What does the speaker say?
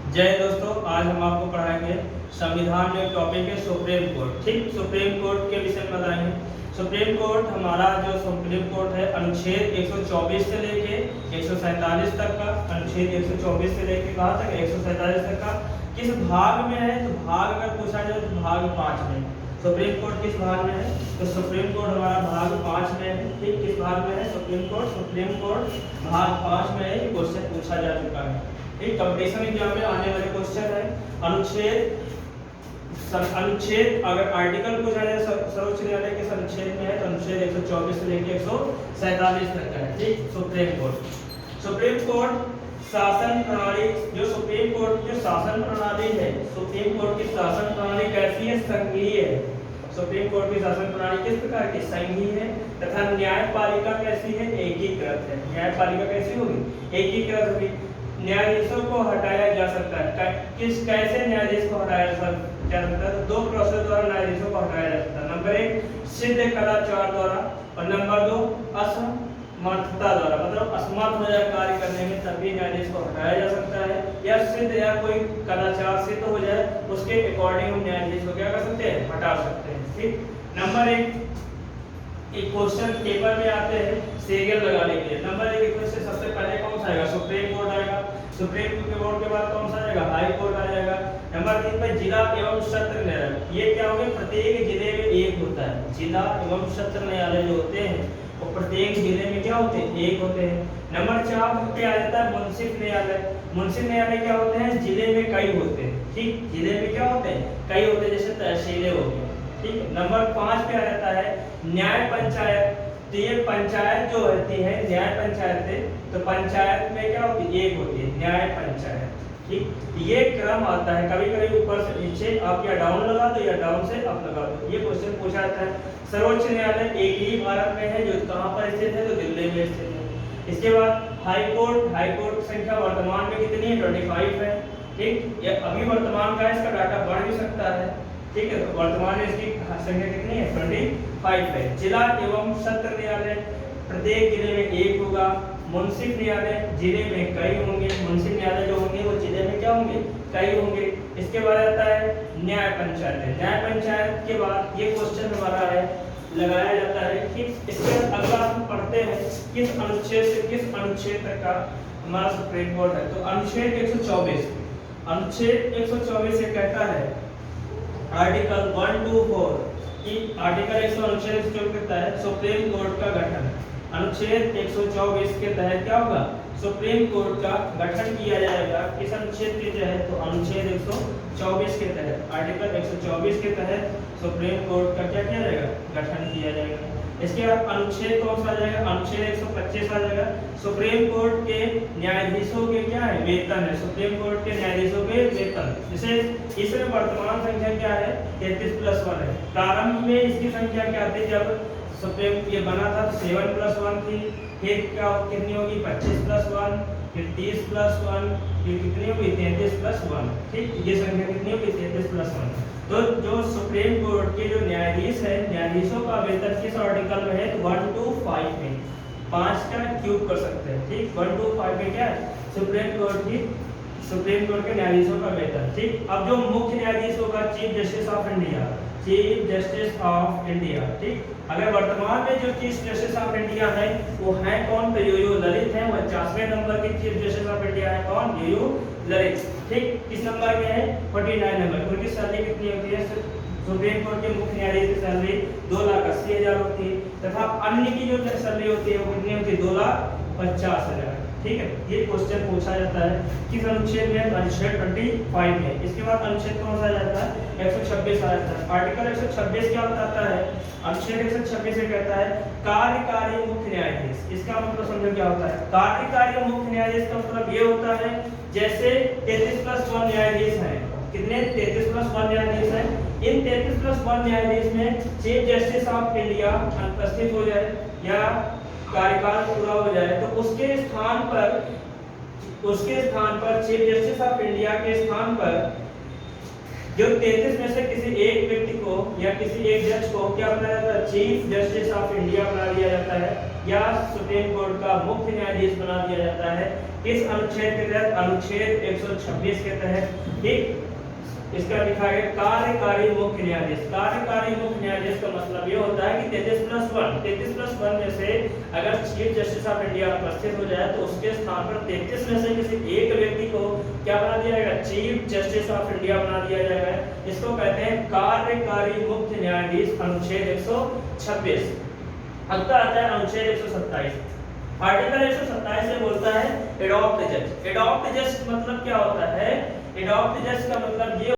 जय दोस्तों, आज हम आपको पढ़ाएंगे संविधान में एक टॉपिक है सुप्रीम कोर्ट। ठीक, सुप्रीम कोर्ट के विषय में बताएंगे। सुप्रीम कोर्ट हमारा जो सुप्रीम कोर्ट है अनुच्छेद 124 से लेके 147 तक का, अनुच्छेद 124 से लेके कहाँ तक 147 तक का किस भाग में है? तो भाग अगर पूछा जाए तो भाग 5 में। सुप्रीम कोर्ट किस भाग में है? तो सुप्रीम कोर्ट हमारा भाग 5 में है। ठीक, किस भाग में है सुप्रीम कोर्ट? सुप्रीम कोर्ट भाग 5 में है। ये क्वेश्चन पूछा जा चुका है। एक कंपटीशन एग्जाम में आने वाले क्वेश्चन है। अनुच्छेद अगर आर्टिकल पूछा जाए सर्वोच्च न्यायालय के अनुच्छेद में है तो अनुच्छेद 124 से लेकर 147 तक का है। ठीक, सुप्रीम कोर्ट शासन प्रणाली, जो सुप्रीम कोर्ट की शासन प्रणाली है, सुप्रीम कोर्ट की शासन प्रणाली कैसी है? संघीय है। सुप्रीम कोर्ट की शासन प्रणाली किस प्रकार की? संघीय है। तथा न्यायपालिका कैसी है? एकीकृत है। न्यायपालिका कैसी होगी? एकीकृत होगी। न्यायाधीशों को हटाया जा सकता है। कैसे न्यायाधीश को हटाया जा सकता है? तो दो प्रोसेस द्वारा न्यायाधीशों को हटाया जा सकता है। नंबर 1 सिद्ध कदाचार द्वारा, और नंबर 2 असमर्थता द्वारा। मतलब असमर्थ हो जाए कार्य करने में तब भी न्यायाधीश को हटाया जा सकता है, या सिद्ध या कोई कदाचार सिद्ध हो जाए उसके अकॉर्डिंग हम न्यायाधीश को क्या कर सकते हैं? हटा सकते हैं। ठीक, नंबर 1 एक क्वेश्चन पेपर में आते हैं सीरियल लगाने के लिए। नंबर 1 क्वेश्चन सबसे पहले कौन सा आएगा? सुप्रीम कोर्ट आएगा। सुप्रीम कोर्ट के बाद कौन सा आएगा? हाई कोर्ट आ जाएगा। नंबर 3 पे जिला एवं सत्र न्यायालय। ये क्या होंगे? प्रत्येक जिले में एक होता है। जिला एवं सत्र न्यायालय जो होते हैं वो प्रत्येक जिले में क्या होते हैं? एक होते हैं। नंबर 4 पे आ जाता है मुंसिफ न्यायालय। मुंसिफ न्यायालय क्या होते हैं? जिले में कई होते हैं। ठीक, जिले में क्या होते हैं? कई होते हैं, जैसे तहसीलें हो गई। ठीक, नंबर 5 पे आ जाता है न्याय पंचायत। तो ये पंचायत जो होती है, न्याय पंचायत, तो पंचायत में क्या होती है? एक होती है न्याय पंचायत। ठीक, ये क्रम आता है। कभी कभी ऊपर से नीचे आप या डाउन लगा दो या डाउन से अप लगा दो। ये क्वेश्चन पूछा जाता है। सर्वोच्च न्यायालय एक ही भारत में है, जो कहाँ पर स्थित है? तो दिल्ली में स्थित है। इसके बाद हाई कोर्ट संख्या वर्तमान में कितनी है? 25 है। ठीक, ये अभी वर्तमान का इसका डाटा बढ़ भी सकता है। ठीक है, तो वर्तमान में इसकी संख्या कितनी है? 25 है। जिला एवं सत्र न्यायालय प्रत्येक जिले में एक होगा। मुंसिफ न्यायालय जिले में कई होंगे। मुंसिफ न्यायालय जो होंगे वो जिले में क्या होंगे? कई होंगे। इसके बाद आता है न्याय पंचायत। न्याय पंचायत के बाद ये क्वेश्चन हमारा है लगाया जाता है कि इसके अगला हम पढ़ते हैं किस अनुच्छेद से किस अनुच्छेद तक का हमारा सुप्रीम कोर्ट है। तो अनुच्छेद 124, अनुच्छेद 124 ये कहता है आर्टिकल 1 to 4 कि आर्टिकल 124 जो कहता है सुप्रीम कोर्ट का गठन। अनुच्छेद 124 के तहत क्या होगा? सुप्रीम कोर्ट का गठन किया जाएगा। किस अनुच्छेद के तहत? तो अनुच्छेद 124 के तहत, आर्टिकल 124 के तहत सुप्रीम कोर्ट का क्या किया जाएगा? गठन किया जाएगा। इसके बाद अनुच्छेद कौन सा आ जाएगा? अनुच्छेद 125 आ जाएगा। सुप्रीम कोर्ट के न्यायाधीशों के क्या है? वेतन है। सुप्रीम कोर्ट के न्यायाधीशों के वेतन, जैसे इसमें वर्तमान संख्या क्या है? 33+1 है। प्रारंभ में इसकी संख्या क्या थी? जब सुप्रीम ये बना था तो 7+1 थी। फिर क्या कितनी होगी? 25+1, फिर 30+1, फिर कितनी होगी? 33+1। ठीक, ये संख्या कितनी होगी? 33+1। तो जो सुप्रीम कोर्ट के जो न्यायाधीश है, न्यायाधीशों का वेतन किस आर्टिकल में है? 1 to 5 में। 5 का क्यूब कर सकते हैं। ठीक, 1 to 5 में क्या है? सुप्रीम कोर्ट के न्यायाधीशों का वेतन। ठीक, अब जो मुख्य न्यायाधीश होगा chief justice of India, chief justice of India. ठीक, अगर वर्तमान में जो चीफ जस्टिस ऑफ इंडिया है वो है कौन? तो यूयू ललित है। 50वें नंबर के चीफ जस्टिस ऑफ इंडिया है कौन? यूयू ललित। ठीक, किस नंबर में है? 49 नंबर। उनकी सैलरी कितनी होती है? सुप्रीम कोर्ट के मुख्य न्यायाधीश की सैलरी 2,80,000 होती है। तथा अन्य की जो सैलरी होती है वो कितनी होती है? 2,50,000। ठीक है, ये क्वेश्चन पूछा जाता है किस अनुच्छेद में? अनुच्छेद 25 में। इसके बाद अनुच्छेद कौन सा आ जाता है? 126 आ जाता है। आर्टिकल 126 क्या बताता है? अनुच्छेद 126 से कहता है कार्यकारी मुख्य न्यायाधीश। इसका मतलब समझो क्या होता है? कार्यकारी मुख्य न्यायाधीश का मतलब ये होता है जैसे 33+1 न्यायाधीश हैं। कितने? 33+1 न्यायाधीश हैं। इन 33+1 न्यायाधीश में चीफ जस्टिस ऑफ इंडिया अनुपस्थित हो जाए या कार्यकाल पूरा हो जाए तो उसके स्थान पर चीफ जस्टिस ऑफ इंडिया के स्थान पर जो 33 में से किसी एक व्यक्ति को या किसी एक जज को क्या बनाया जाता है, चीफ जस्टिस ऑफ इंडिया बना दिया जाता है या सुप्रीम कोर्ट का मुख्य न्यायाधीश बना दिया जाता है। किस अनुच्छेद के तहत, अनुच्छेद 126 के तहत। ठीक, इसका लिखा है कार्यकारी मुख्य न्यायाधीश। कार्यकारी मुख्य न्यायाधीश का मतलब ये होता है कि 33+1 में से अगर चीफ जस्टिस ऑफ इंडिया उपस्थित हो जाए तो उसके स्थान पर 33 में से किसी एक व्यक्ति को क्या बना दिया जाएगा, चीफ जस्टिस ऑफ इंडिया बना दिया जाएगा। इसको कहते हैं कार्यकारी मुख्य न्यायाधीश, अनुच्छेद 126। अगला आता है अनुच्छेद 127। आर्टिकल 127 से बोलता है एडॉप्ट जज। एडॉप्ट जज मतलब क्या होता है, एडॉप्ट जज का मतलब ये